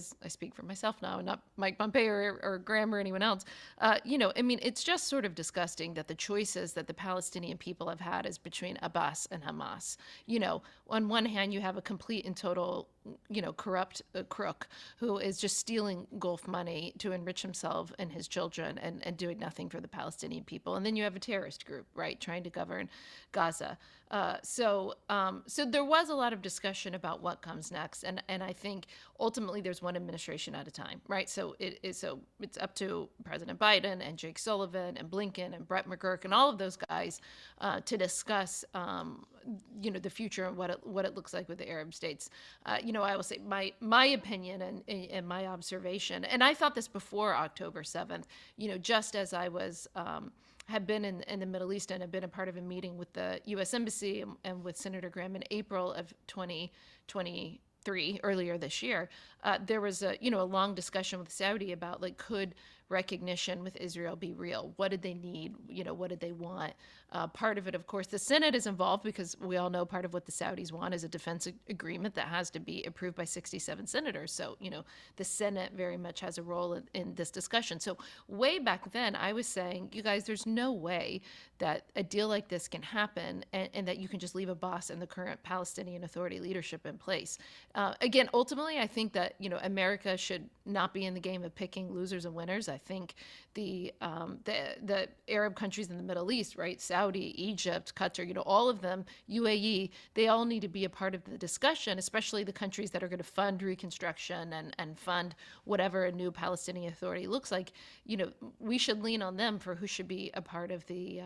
because I speak for myself now and not Mike Pompeo or Graham or anyone else. I mean, it's just sort of disgusting that the choices that the Palestinian people have had is between Abbas and Hamas. On one hand, you have a complete and total, corrupt crook who is just stealing Gulf money to enrich himself and his children and doing nothing for the Palestinian people. And then you have a terrorist group, right, trying to govern Gaza. So there was a lot of discussion about what comes next, and I think ultimately there's one administration at a time, right? So it's up to President Biden and Jake Sullivan and Blinken and Brett McGurk and all of those guys to discuss, the future and what it looks like with the Arab states. I will say my opinion and my observation, and I thought this before October 7th. Just as I was. Had been in the Middle East and had been a part of a meeting with the U.S. Embassy and with Senator Graham in April of 2023, earlier this year. There was a long discussion with Saudi about could recognition with Israel be real? What did they need? What did they want? Part of it, of course, the Senate is involved because we all know part of what the Saudis want is a defense agreement that has to be approved by 67 senators. So, the Senate very much has a role in this discussion. So way back then, I was saying, you guys, there's no way that a deal like this can happen and that you can just leave Abbas and the current Palestinian Authority leadership in place. Again, ultimately, I think that, America should not be in the game of picking losers and winners. I think the Arab countries in the Middle East, right, Saudi, Egypt, Qatar, all of them, UAE, they all need to be a part of the discussion, especially the countries that are going to fund reconstruction and fund whatever a new Palestinian Authority looks like. We should lean on them for who should be a part of the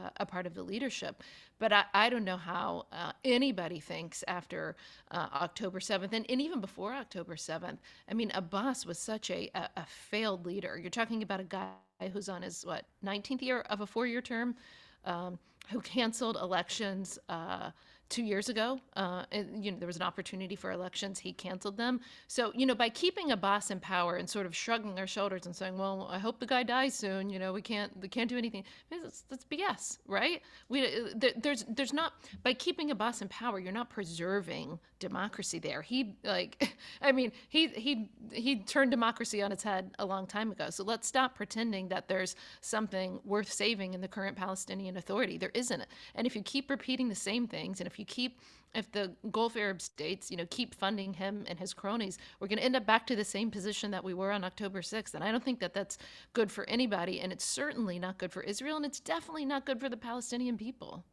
leadership. But I don't know how anybody thinks after October 7th, and even before October 7th. I mean, Abbas was such a failed leader. You're talking about a guy who's on his, 19th year of a 4-year term, who canceled elections 2 years ago. There was an opportunity for elections. He canceled them. So, by keeping Abbas in power and sort of shrugging our shoulders and saying, well, I hope the guy dies soon. We can't do anything. That's BS, right? There's not, by keeping Abbas in power, you're not preserving democracy there. He turned democracy on its head a long time ago. So let's stop pretending that there's something worth saving in the current Palestinian Authority. There isn't. And if you keep repeating the same things, and if the Gulf Arab states, keep funding him and his cronies, we're going to end up back to the same position that we were on October 6th. And I don't think that that's good for anybody. And it's certainly not good for Israel. And it's definitely not good for the Palestinian people.